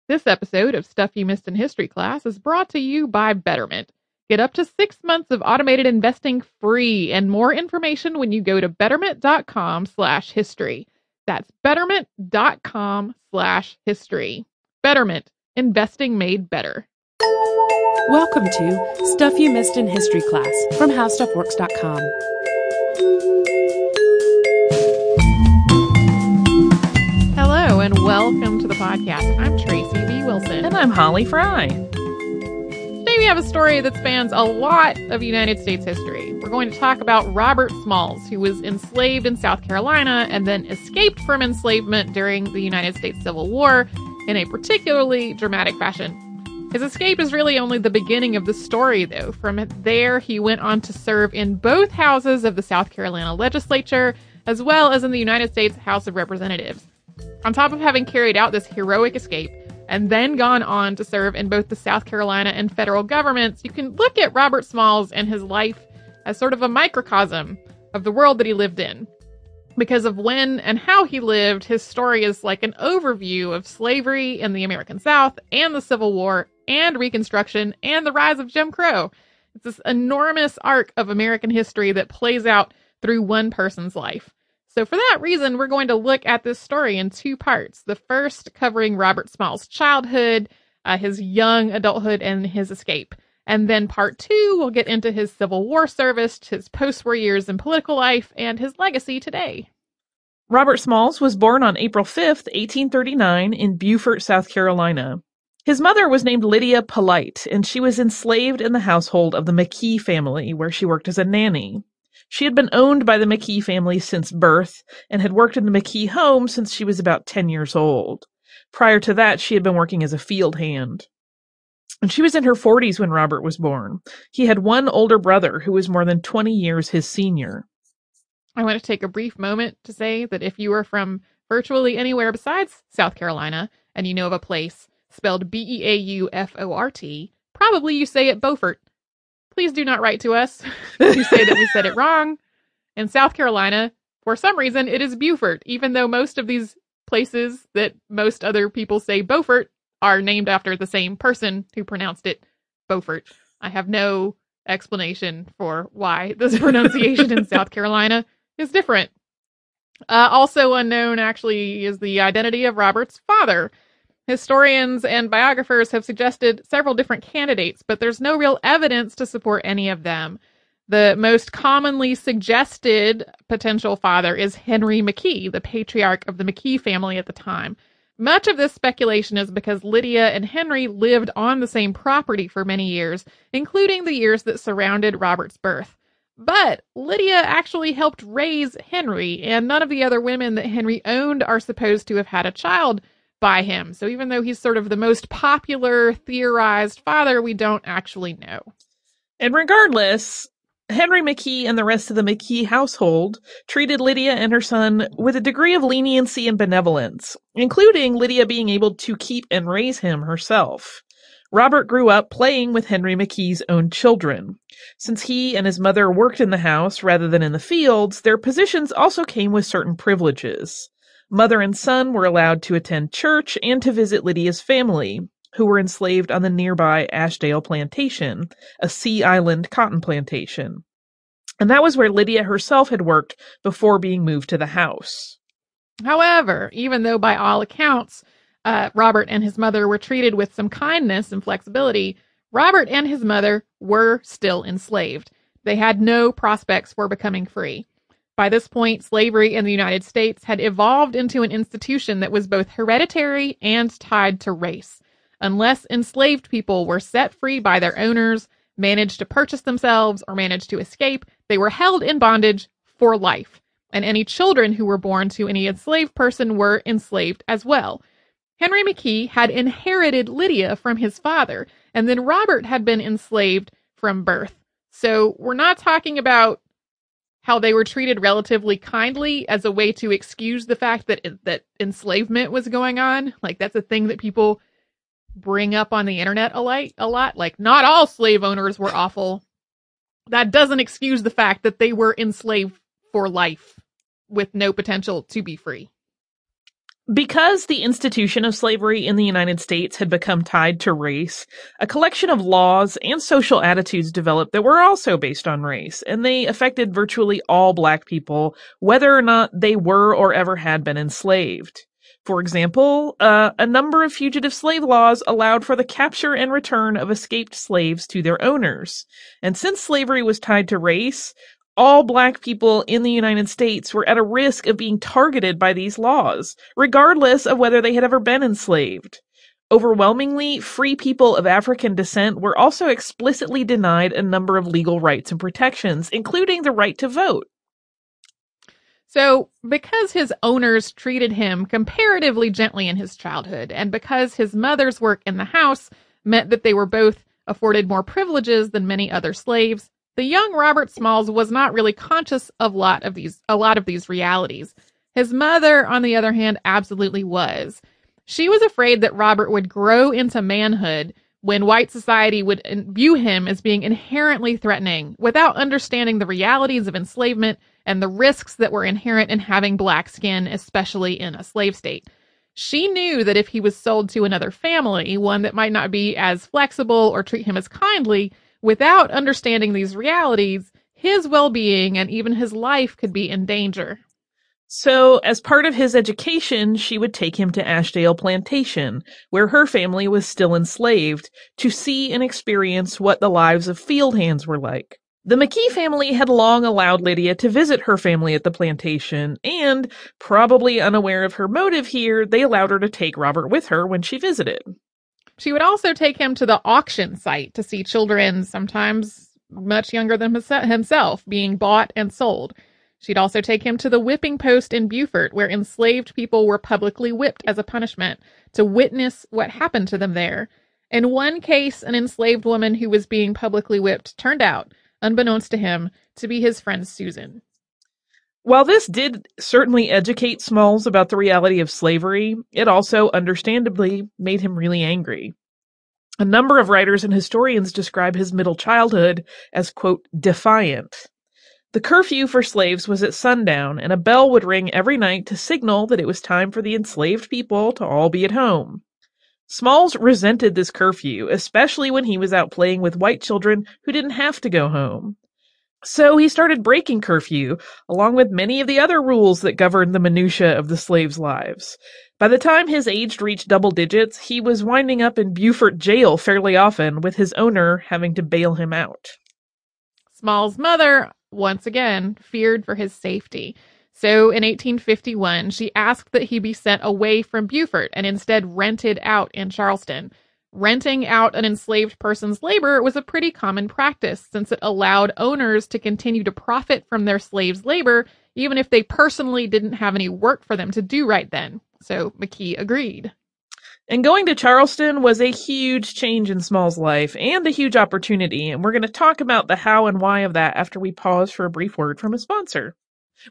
This episode of Stuff You Missed in History Class is brought to you by Betterment. Get up to 6 months of automated investing free and more information when you go to betterment.com/history. That's betterment.com/history. Betterment, investing made better. Welcome to Stuff You Missed in History Class from HowStuffWorks.com. Hello and welcome to the podcast. I'm Tracy V. Wilson. And I'm Holly Fry. Today we have a story that spans a lot of United States history. We're going to talk about Robert Smalls, who was enslaved in South Carolina and then escaped from enslavement during the United States Civil War in a particularly dramatic fashion. His escape is really only the beginning of the story, though. From there, he went on to serve in both houses of the South Carolina legislature, as well as in the United States House of Representatives. On top of having carried out this heroic escape, and then gone on to serve in both the South Carolina and federal governments, you can look at Robert Smalls and his life as sort of a microcosm of the world that he lived in. Because of when and how he lived, his story is like an overview of slavery in the American South and the Civil War and Reconstruction and the rise of Jim Crow. It's this enormous arc of American history that plays out through one person's life. So for that reason, we're going to look at this story in two parts. The first covering Robert Smalls' childhood, his young adulthood, and his escape. And then part two, we'll get into his Civil War service, his post-war years in political life, and his legacy today. Robert Smalls was born on April 5th, 1839 in Beaufort, South Carolina. His mother was named Lydia Polite, and she was enslaved in the household of the McKee family, where she worked as a nanny. She had been owned by the McKee family since birth and had worked in the McKee home since she was about 10 years old. Prior to that, she had been working as a field hand. And she was in her 40s when Robert was born. He had one older brother who was more than 20 years his senior. I want to take a brief moment to say that if you are from virtually anywhere besides South Carolina and you know of a place spelled Beaufort, probably you say it Beaufort. Please do not write to us if you say that we said it wrong. In South Carolina, for some reason, it is Beaufort, even though most of these places that most other people say Beaufort are named after the same person who pronounced it Beaufort. I have no explanation for why this pronunciation in South Carolina is different. Also unknown, actually, is the identity of Robert's father. Historians and biographers have suggested several different candidates, but there's no real evidence to support any of them. The most commonly suggested potential father is Henry McKee, the patriarch of the McKee family at the time. Much of this speculation is because Lydia and Henry lived on the same property for many years, including the years that surrounded Robert's birth. But Lydia actually helped raise Henry, and none of the other women that Henry owned are supposed to have had a child by him. So even though he's sort of the most popular theorized father, we don't actually know. And regardless, Henry McKee and the rest of the McKee household treated Lydia and her son with a degree of leniency and benevolence, including Lydia being able to keep and raise him herself. Robert grew up playing with Henry McKee's own children. Since he and his mother worked in the house rather than in the fields, their positions also came with certain privileges. Mother and son were allowed to attend church and to visit Lydia's family, who were enslaved on the nearby Ashdale Plantation, a Sea Island cotton plantation. And that was where Lydia herself had worked before being moved to the house. However, even though by all accounts, Robert and his mother were treated with some kindness and flexibility, Robert and his mother were still enslaved. They had no prospects for becoming free. By this point, slavery in the United States had evolved into an institution that was both hereditary and tied to race. Unless enslaved people were set free by their owners, managed to purchase themselves, or managed to escape, they were held in bondage for life. And any children who were born to any enslaved person were enslaved as well. Henry McKee had inherited Lydia from his father, and then Robert had been enslaved from birth. So we're not talking about how they were treated relatively kindly as a way to excuse the fact that enslavement was going on. Like, that's a thing that people bring up on the internet a lot. Like, not all slave owners were awful. That doesn't excuse the fact that they were enslaved for life with no potential to be free. Because the institution of slavery in the United States had become tied to race, a collection of laws and social attitudes developed that were also based on race, and they affected virtually all Black people, whether or not they were or ever had been enslaved. For example, a number of fugitive slave laws allowed for the capture and return of escaped slaves to their owners. And since slavery was tied to race, all Black people in the United States were at a risk of being targeted by these laws, regardless of whether they had ever been enslaved. Overwhelmingly, free people of African descent were also explicitly denied a number of legal rights and protections, including the right to vote. So, because his owners treated him comparatively gently in his childhood, and because his mother's work in the house meant that they were both afforded more privileges than many other slaves, the young Robert Smalls was not really conscious of a lot of these realities. His mother, on the other hand, absolutely was. She was afraid that Robert would grow into manhood when white society would view him as being inherently threatening without understanding the realities of enslavement and the risks that were inherent in having Black skin, especially in a slave state. She knew that if he was sold to another family, one that might not be as flexible or treat him as kindly, without understanding these realities, his well-being and even his life could be in danger. So, as part of his education, she would take him to Ashdale Plantation, where her family was still enslaved, to see and experience what the lives of field hands were like. The McKee family had long allowed Lydia to visit her family at the plantation, and, probably unaware of her motive here, they allowed her to take Robert with her when she visited. She would also take him to the auction site to see children, sometimes much younger than himself, being bought and sold. She'd also take him to the whipping post in Beaufort, where enslaved people were publicly whipped as a punishment, to witness what happened to them there. In one case, an enslaved woman who was being publicly whipped turned out, unbeknownst to him, to be his friend Susan. While this did certainly educate Smalls about the reality of slavery, it also understandably made him really angry. A number of writers and historians describe his middle childhood as, quote, defiant. The curfew for slaves was at sundown, and a bell would ring every night to signal that it was time for the enslaved people to all be at home. Smalls resented this curfew, especially when he was out playing with white children who didn't have to go home. So he started breaking curfew, along with many of the other rules that governed the minutiae of the slaves' lives. By the time his age reached double digits, he was winding up in Beaufort jail fairly often, with his owner having to bail him out. Smalls' mother, once again, feared for his safety. So in 1851, she asked that he be sent away from Beaufort and instead rented out in Charleston. Renting out an enslaved person's labor was a pretty common practice, since it allowed owners to continue to profit from their slaves' labor, even if they personally didn't have any work for them to do right then. So McKee agreed. And going to Charleston was a huge change in Smalls' life and a huge opportunity, and we're going to talk about the how and why of that after we pause for a brief word from a sponsor.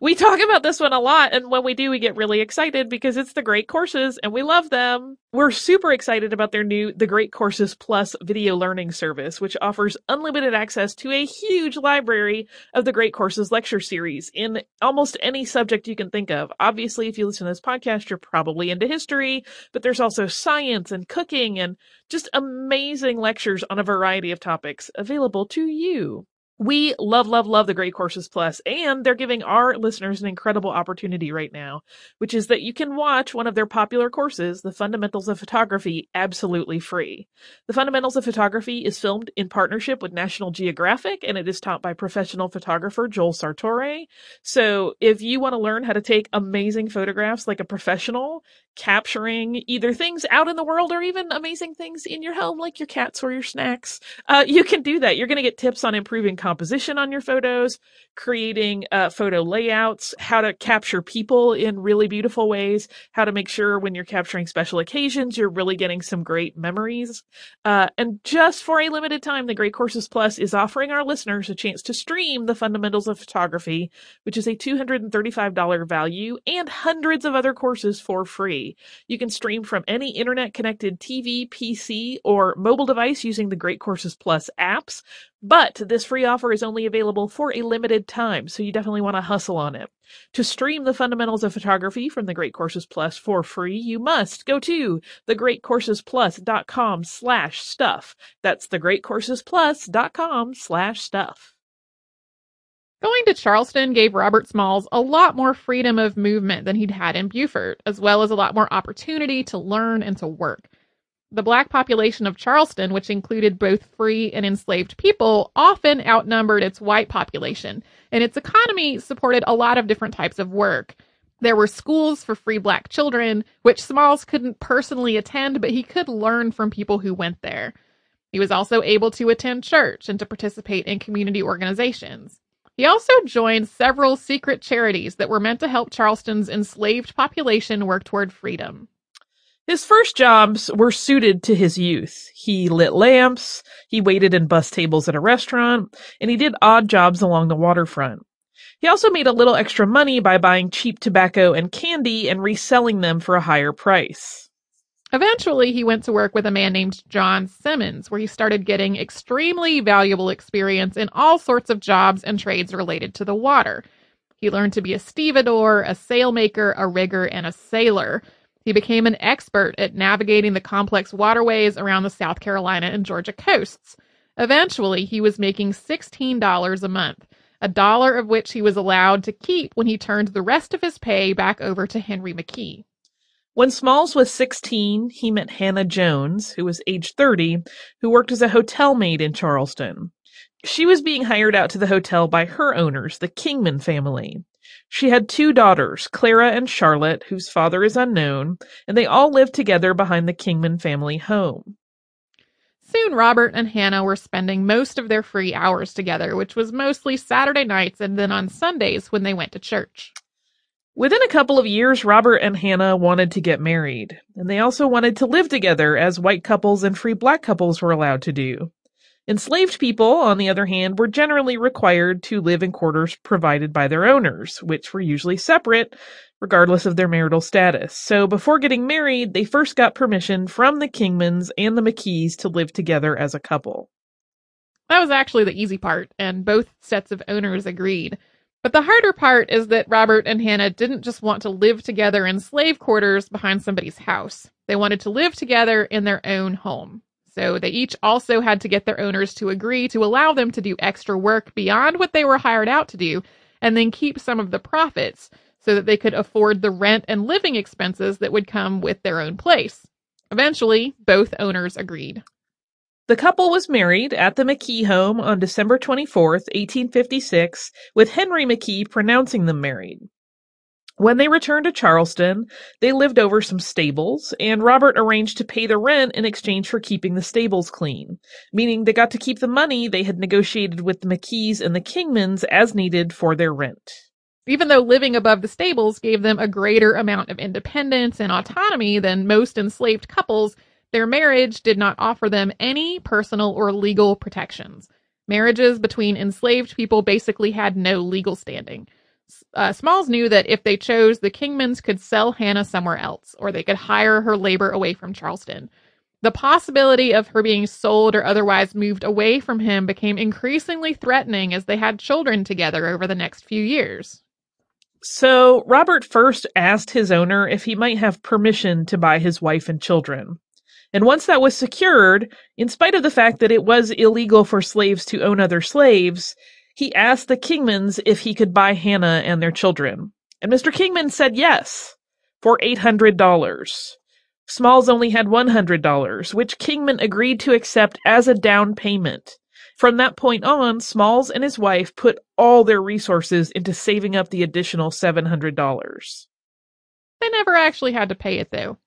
We talk about this one a lot, and when we do, we get really excited because it's the Great Courses, and we love them. We're super excited about their new The Great Courses Plus video learning service, which offers unlimited access to a huge library of the Great Courses lecture series in almost any subject you can think of. Obviously, if you listen to this podcast, you're probably into history, but there's also science and cooking and just amazing lectures on a variety of topics available to you. We love, love, love the Great Courses Plus, and they're giving our listeners an incredible opportunity right now, which is that you can watch one of their popular courses, The Fundamentals of Photography, absolutely free. The Fundamentals of Photography is filmed in partnership with National Geographic, and it is taught by professional photographer Joel Sartore. So if you want to learn how to take amazing photographs like a professional, capturing either things out in the world or even amazing things in your home, like your cats or your snacks, you can do that. You're going to get tips on improving composition on your photos, creating photo layouts, how to capture people in really beautiful ways, how to make sure when you're capturing special occasions, you're really getting some great memories. And just for a limited time, the Great Courses Plus is offering our listeners a chance to stream The Fundamentals of Photography, which is a $235 value, and hundreds of other courses for free. free. You can stream from any internet-connected TV, PC, or mobile device using the Great Courses Plus apps, but this free offer is only available for a limited time, so you definitely want to hustle on it. To stream the fundamentals of photography from the Great Courses Plus for free, you must go to thegreatcoursesplus.com/stuff. That's thegreatcoursesplus.com/stuff. Going to Charleston gave Robert Smalls a lot more freedom of movement than he'd had in Beaufort, as well as a lot more opportunity to learn and to work. The black population of Charleston, which included both free and enslaved people, often outnumbered its white population, and its economy supported a lot of different types of work. There were schools for free black children, which Smalls couldn't personally attend, but he could learn from people who went there. He was also able to attend church and to participate in community organizations. He also joined several secret charities that were meant to help Charleston's enslaved population work toward freedom. His first jobs were suited to his youth. He lit lamps, he waited in bus tables at a restaurant, and he did odd jobs along the waterfront. He also made a little extra money by buying cheap tobacco and candy and reselling them for a higher price. Eventually, he went to work with a man named John Simmons, where he started getting extremely valuable experience in all sorts of jobs and trades related to the water. He learned to be a stevedore, a sailmaker, a rigger, and a sailor. He became an expert at navigating the complex waterways around the South Carolina and Georgia coasts. Eventually, he was making $16 a month, $1 of which he was allowed to keep when he turned the rest of his pay back over to Henry McKee. When Smalls was 16, he met Hannah Jones, who was age 30, who worked as a hotel maid in Charleston. She was being hired out to the hotel by her owners, the Kingman family. She had 2 daughters, Clara and Charlotte, whose father is unknown, and they all lived together behind the Kingman family home. Soon, Robert and Hannah were spending most of their free hours together, which was mostly Saturday nights and then on Sundays when they went to church. Within a couple of years, Robert and Hannah wanted to get married, and they also wanted to live together as white couples and free black couples were allowed to do. Enslaved people, on the other hand, were generally required to live in quarters provided by their owners, which were usually separate, regardless of their marital status. So before getting married, they first got permission from the Kingmans and the McKees to live together as a couple. That was actually the easy part, and both sets of owners agreed. But the harder part is that Robert and Hannah didn't just want to live together in slave quarters behind somebody's house. They wanted to live together in their own home. So they each also had to get their owners to agree to allow them to do extra work beyond what they were hired out to do, and then keep some of the profits so that they could afford the rent and living expenses that would come with their own place. Eventually, both owners agreed. The couple was married at the McKee home on December 24th, 1856, with Henry McKee pronouncing them married. When they returned to Charleston, they lived over some stables, and Robert arranged to pay the rent in exchange for keeping the stables clean, meaning they got to keep the money they had negotiated with the McKees and the Kingmans as needed for their rent. Even though living above the stables gave them a greater amount of independence and autonomy than most enslaved couples, their marriage did not offer them any personal or legal protections. Marriages between enslaved people basically had no legal standing. Smalls knew that if they chose, the Kingmans could sell Hannah somewhere else, or they could hire her labor away from Charleston. The possibility of her being sold or otherwise moved away from him became increasingly threatening as they had children together over the next few years. So Robert first asked his owner if he might have permission to buy his wife and children. And once that was secured, in spite of the fact that it was illegal for slaves to own other slaves, he asked the Kingmans if he could buy Hannah and their children. And Mr. Kingman said yes, for $800. Smalls only had $100, which Kingman agreed to accept as a down payment. From that point on, Smalls and his wife put all their resources into saving up the additional $700. They never actually had to pay it, though.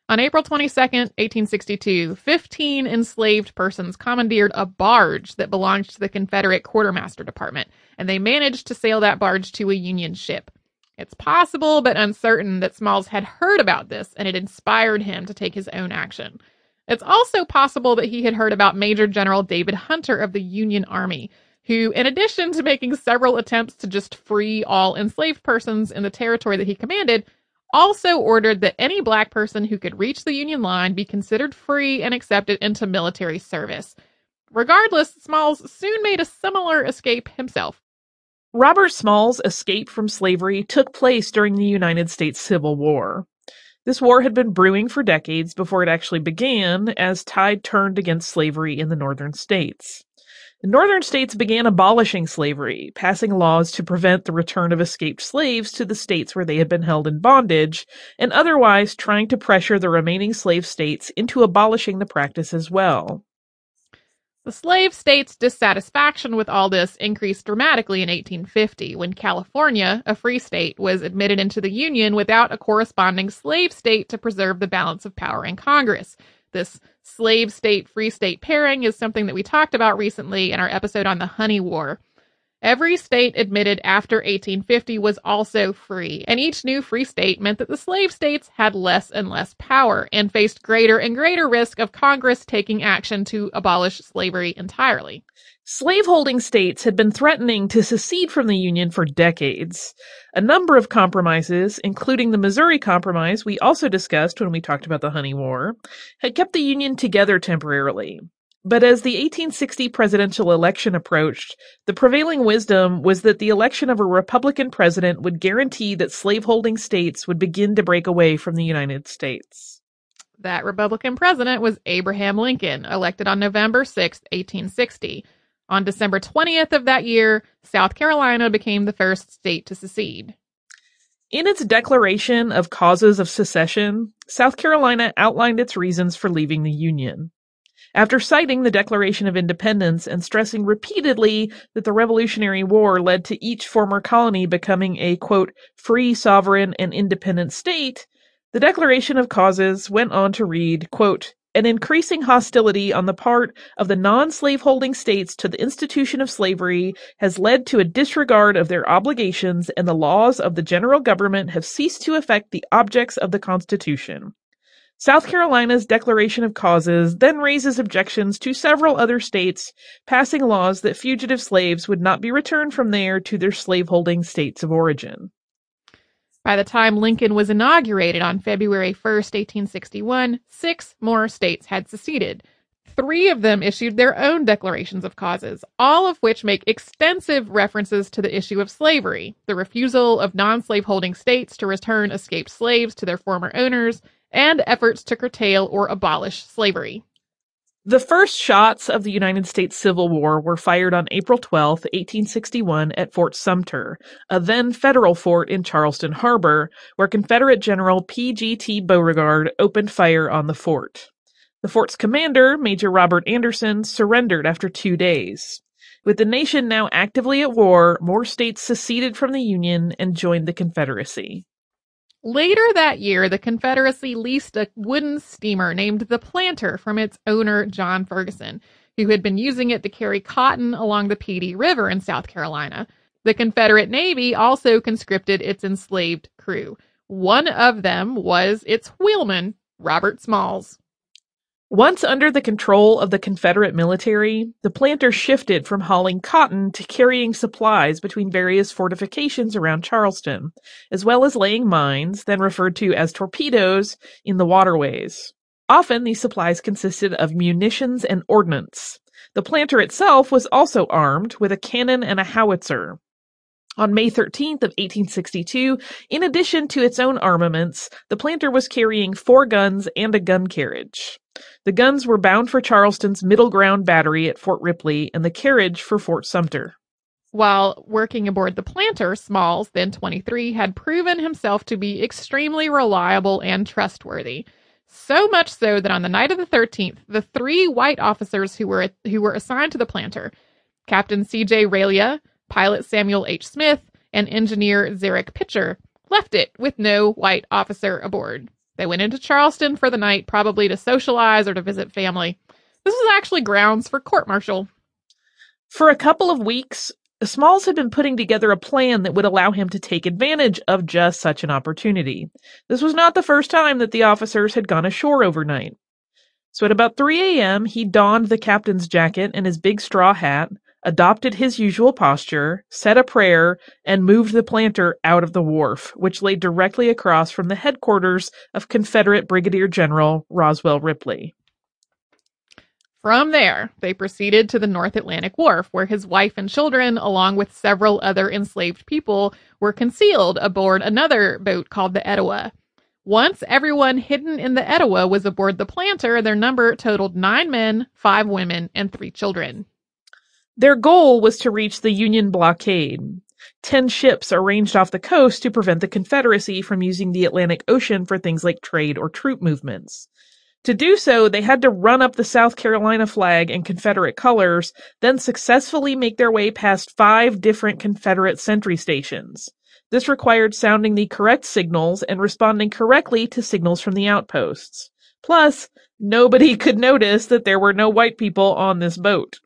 On April 22nd, 1862, 15 enslaved persons commandeered a barge that belonged to the Confederate Quartermaster Department, and they managed to sail that barge to a Union ship. It's possible, but uncertain, that Smalls had heard about this, and it inspired him to take his own action. It's also possible that he had heard about Major General David Hunter of the Union Army, who, in addition to making several attempts to just free all enslaved persons in the territory that he commanded, also ordered that any black person who could reach the Union line be considered free and accepted into military service. Regardless, Smalls soon made a similar escape himself. Robert Smalls' escape from slavery took place during the United States Civil War. This war had been brewing for decades before it actually began, as tide turned against slavery in the northern states. The northern states began abolishing slavery, passing laws to prevent the return of escaped slaves to the states where they had been held in bondage, and otherwise trying to pressure the remaining slave states into abolishing the practice as well. The slave states' dissatisfaction with all this increased dramatically in 1850 when California, a free state, was admitted into the Union without a corresponding slave state to preserve the balance of power in Congress. This slave state-free state pairing is something that we talked about recently in our episode on the Honey War. Every state admitted after 1850 was also free, and each new free state meant that the slave states had less and less power and faced greater and greater risk of Congress taking action to abolish slavery entirely. Slaveholding states had been threatening to secede from the Union for decades. A number of compromises, including the Missouri Compromise we also discussed when we talked about the Honey War, had kept the Union together temporarily. But as the 1860 presidential election approached, the prevailing wisdom was that the election of a Republican president would guarantee that slaveholding states would begin to break away from the United States. That Republican president was Abraham Lincoln, elected on November 6, 1860. On December 20th of that year, South Carolina became the first state to secede. In its Declaration of Causes of Secession, South Carolina outlined its reasons for leaving the Union. After citing the Declaration of Independence and stressing repeatedly that the Revolutionary War led to each former colony becoming a, quote, free, sovereign, and independent state, the Declaration of Causes went on to read, quote, an increasing hostility on the part of the non-slaveholding states to the institution of slavery has led to a disregard of their obligations, and the laws of the general government have ceased to affect the objects of the Constitution. South Carolina's Declaration of Causes then raises objections to several other states passing laws that fugitive slaves would not be returned from there to their slaveholding states of origin. By the time Lincoln was inaugurated on February 1st, 1861, 6 more states had seceded. 3 of them issued their own declarations of causes, all of which make extensive references to the issue of slavery, the refusal of non-slaveholding states to return escaped slaves to their former owners, and efforts to curtail or abolish slavery. The first shots of the United States Civil War were fired on April 12, 1861 at Fort Sumter, a then federal fort in Charleston Harbor, where Confederate General P.G.T. Beauregard opened fire on the fort. The fort's commander, Major Robert Anderson, surrendered after 2 days. With the nation now actively at war, more states seceded from the Union and joined the Confederacy. Later that year, the Confederacy leased a wooden steamer named the Planter from its owner, John Ferguson, who had been using it to carry cotton along the Petey River in South Carolina. The Confederate Navy also conscripted its enslaved crew. One of them was its wheelman, Robert Smalls. Once under the control of the Confederate military, the Planter shifted from hauling cotton to carrying supplies between various fortifications around Charleston, as well as laying mines, then referred to as torpedoes, in the waterways. Often these supplies consisted of munitions and ordnance. The Planter itself was also armed with a cannon and a howitzer. On May 13th of 1862, in addition to its own armaments, the Planter was carrying 4 guns and a gun carriage. The guns were bound for Charleston's Middle Ground Battery at Fort Ripley and the carriage for Fort Sumter. While working aboard the Planter, Smalls, then 23, had proven himself to be extremely reliable and trustworthy. So much so that on the night of the 13th, the 3 white officers who were assigned to the Planter, Captain C.J. Raylia, Pilot Samuel H. Smith, and Engineer Zarek Pitcher, left it with no white officer aboard. They went into Charleston for the night, probably to socialize or to visit family. This was actually grounds for court-martial. For a couple of weeks, Smalls had been putting together a plan that would allow him to take advantage of just such an opportunity. This was not the first time that the officers had gone ashore overnight. So at about 3 a.m., he donned the captain's jacket and his big straw hat, adopted his usual posture, said a prayer, and moved the planter out of the wharf, which lay directly across from the headquarters of Confederate Brigadier General Roswell Ripley. From there, they proceeded to the North Atlantic Wharf, where his wife and children, along with several other enslaved people, were concealed aboard another boat called the Etowah. Once everyone hidden in the Etowah was aboard the planter, their number totaled 9 men, 5 women, and 3 children. Their goal was to reach the Union blockade. 10 ships are ranged off the coast to prevent the Confederacy from using the Atlantic Ocean for things like trade or troop movements. To do so, they had to run up the South Carolina flag in Confederate colors, then successfully make their way past 5 different Confederate sentry stations. This required sounding the correct signals and responding correctly to signals from the outposts. Plus, nobody could notice that there were no white people on this boat.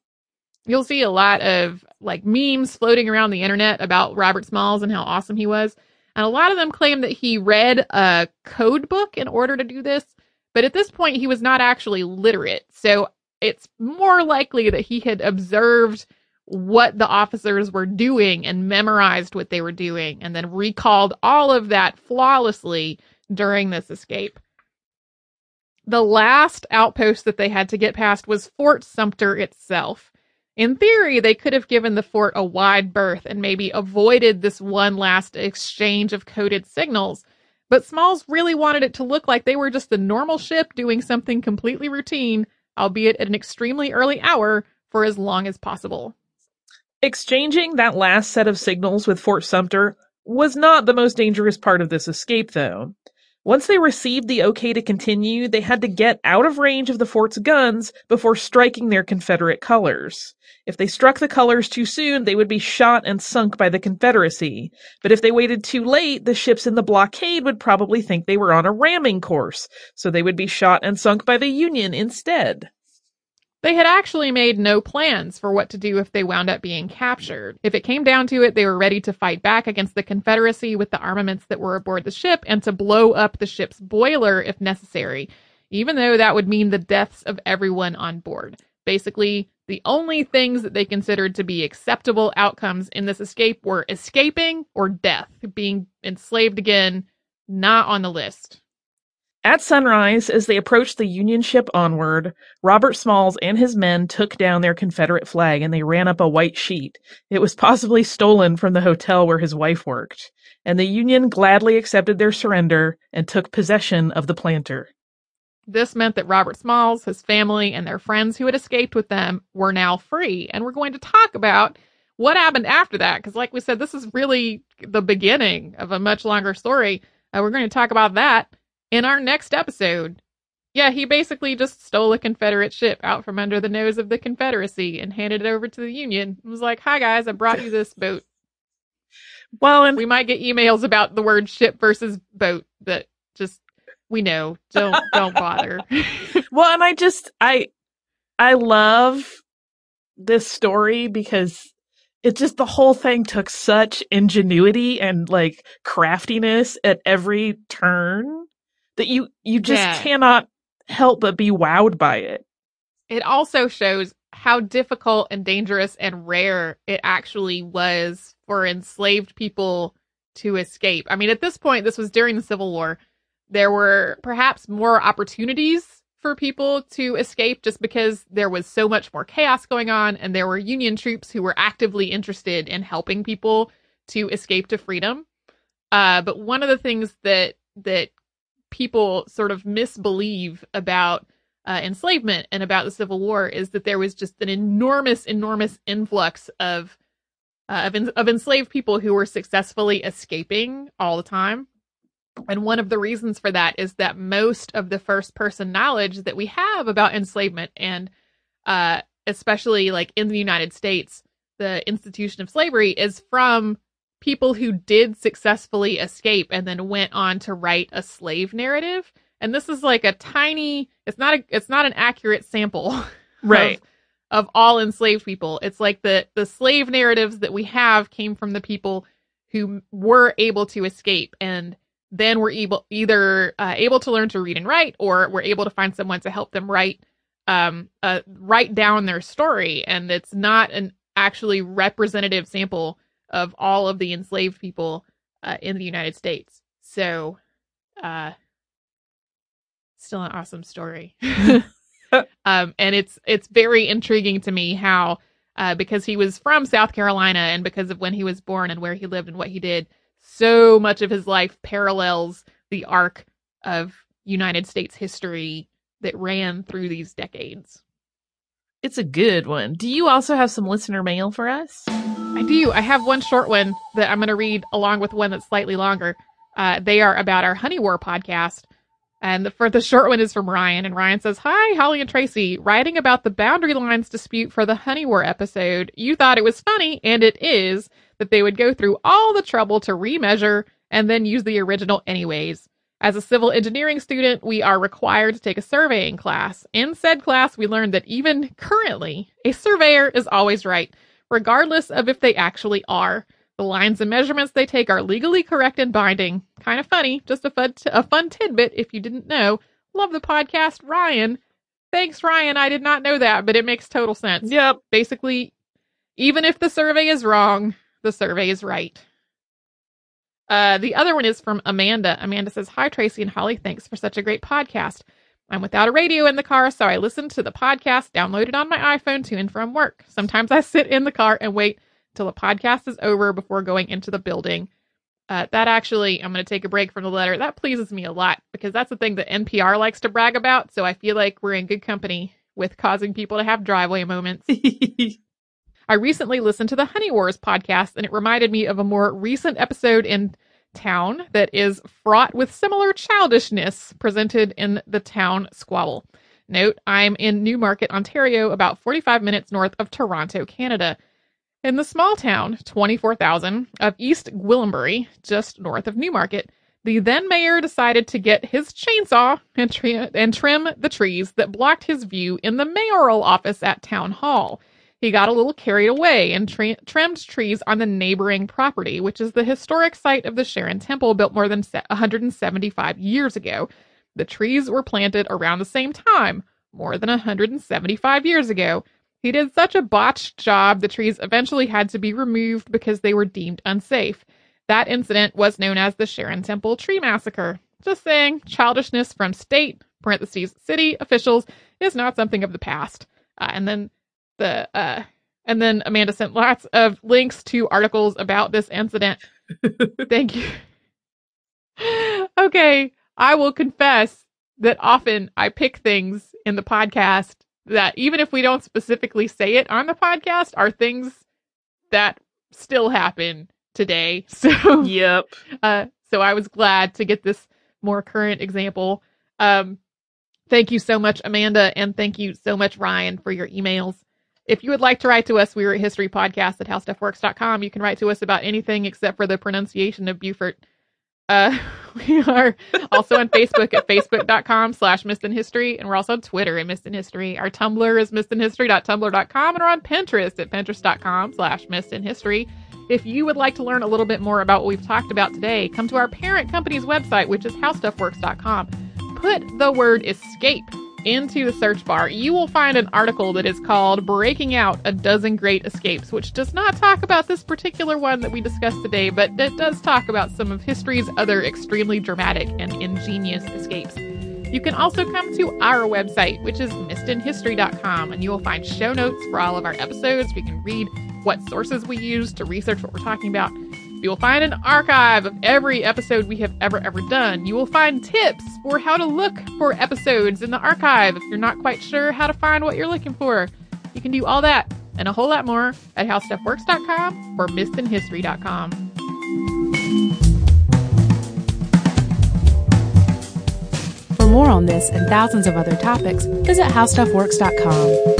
You'll see a lot of memes floating around the internet about Robert Smalls and how awesome he was. And a lot of them claim that he read a code book in order to do this. But at this point, he was not actually literate. So it's more likely that he had observed what the officers were doing and memorized what they were doing and then recalled all of that flawlessly during this escape. The last outpost that they had to get past was Fort Sumter itself. In theory, they could have given the fort a wide berth and maybe avoided this one last exchange of coded signals. But Smalls really wanted it to look like they were just a normal ship doing something completely routine, albeit at an extremely early hour, for as long as possible. Exchanging that last set of signals with Fort Sumter was not the most dangerous part of this escape, though. Once they received the okay to continue, they had to get out of range of the fort's guns before striking their Confederate colors. If they struck the colors too soon, they would be shot and sunk by the Confederacy. But if they waited too late, the ships in the blockade would probably think they were on a ramming course, so they would be shot and sunk by the Union instead. They had actually made no plans for what to do if they wound up being captured. If it came down to it, they were ready to fight back against the Confederacy with the armaments that were aboard the ship and to blow up the ship's boiler if necessary, even though that would mean the deaths of everyone on board. Basically, the only things that they considered to be acceptable outcomes in this escape were escaping or death. Being enslaved again, not on the list. At sunrise, as they approached the Union ship onward, Robert Smalls and his men took down their Confederate flag and they ran up a white sheet. It was possibly stolen from the hotel where his wife worked, and the Union gladly accepted their surrender and took possession of the planter. This meant that Robert Smalls, his family, and their friends who had escaped with them were now free. And we're going to talk about what happened after that, because like we said, this is really the beginning of a much longer story. We're going to talk about that in our next episode. Yeah, he basically just stole a Confederate ship out from under the nose of the Confederacy and handed it over to the Union. It was like, hi guys, I brought you this boat. Well, and we might get emails about the word ship versus boat, but just, we know, don't bother. Well, and I love this story because it just, the whole thing took such ingenuity and craftiness at every turn that you just cannot help but be wowed by it. It also shows how difficult and dangerous and rare it actually was for enslaved people to escape. I mean, at this point, this was during the Civil War. There were perhaps more opportunities for people to escape just because there was so much more chaos going on, and there were Union troops who were actively interested in helping people to escape to freedom. But one of the things that people sort of misbelieve about enslavement and about the Civil War is that there was just an enormous influx of enslaved people who were successfully escaping all the time. And one of the reasons for that is that most of the first person knowledge that we have about enslavement, and especially in the United States, the institution of slavery, is from people who did successfully escape and then went on to write a slave narrative. And this is a tiny, it's not an accurate sample right of all enslaved people. It's the slave narratives that we have came from the people who were able to escape and then were either able to learn to read and write, or were able to find someone to help them write down their story. And it's not actually representative sample of all of the enslaved people in the United States. So, still an awesome story. And it's very intriguing to me how, because he was from South Carolina and because of when he was born and where he lived and what he did, so much of his life parallels the arc of United States history that ran through these decades. It's a good one. Do you also have some listener mail for us? I do. I have one short one that I'm going to read along with one that's slightly longer. They are about our Honey War podcast. And the short one is from Ryan. And Ryan says, "Hi, Holly and Tracy. Writing about the boundary lines dispute for the Honey War episode, you thought it was funny, and it is, that they would go through all the trouble to remeasure and then use the original anyways. As a civil engineering student, we are required to take a surveying class. In said class, we learned that even currently, a surveyor is always right, regardless of if they actually are. The lines and measurements they take are legally correct and binding. Kind of funny, just a fun tidbit if you didn't know. Love the podcast, Ryan." Thanks, Ryan. I did not know that, but it makes total sense. Yep. Basically, even if the survey is wrong, the survey is right. The other one is from Amanda. Amanda says, "Hi, Tracy and Holly. Thanks for such a great podcast. I'm without a radio in the car, so I listen to the podcast downloaded on my iPhone to and from work. Sometimes I sit in the car and wait till the podcast is over before going into the building." That actually, I'm going to take a break from the letter. That pleases me a lot because that's the thing that NPR likes to brag about. So I feel like we're in good company with causing people to have driveway moments. I recently listened to the Honey Wars podcast, and it reminded me of a more recent episode in town that is fraught with similar childishness presented in the town squabble. Note, I'm in Newmarket, Ontario, about 45 minutes north of Toronto, Canada. In the small town, 24,000, of East Gwillimbury, just north of Newmarket, the then mayor decided to get his chainsaw and trim the trees that blocked his view in the mayoral office at Town Hall. He got a little carried away and trimmed trees on the neighboring property, which is the historic site of the Sharon Temple built more than 175 years ago. The trees were planted around the same time, more than 175 years ago. He did such a botched job, the trees eventually had to be removed because they were deemed unsafe. That incident was known as the Sharon Temple Tree Massacre. Just saying, childishness from state, city officials is not something of the past. And then Amanda sent lots of links to articles about this incident. Thank you. Okay, I will confess that often I pick things in the podcast that, even if we don't specifically say it on the podcast, are things that still happen today. So, yep. So I was glad to get this more current example. Thank you so much, Amanda, and thank you so much, Ryan, for your emails. If you would like to write to us, we are at historypodcast@howstuffworks.com. You can write to us about anything except for the pronunciation of Beaufort. We are also on Facebook at facebook.com/missedinhistory, and we're also on Twitter at missedinhistory. Our Tumblr is missedinhistory.tumblr.com, and we're on Pinterest at pinterest.com/missedinhistory. If you would like to learn a little bit more about what we've talked about today, come to our parent company's website, which is howstuffworks.com. Put the word escape into the search bar. You will find an article that is called "Breaking Out a Dozen Great Escapes," which does not talk about this particular one that we discussed today, but it does talk about some of history's other extremely dramatic and ingenious escapes. You can also come to our website, which is missedinhistory.com, and you will find show notes for all of our episodes. We can read what sources we use to research what we're talking about. You will find an archive of every episode we have ever done. You will find tips for how to look for episodes in the archive if you're not quite sure how to find what you're looking for. You can do all that and a whole lot more at howstuffworks.com or missedinhistory.com. For more on this and thousands of other topics, visit howstuffworks.com.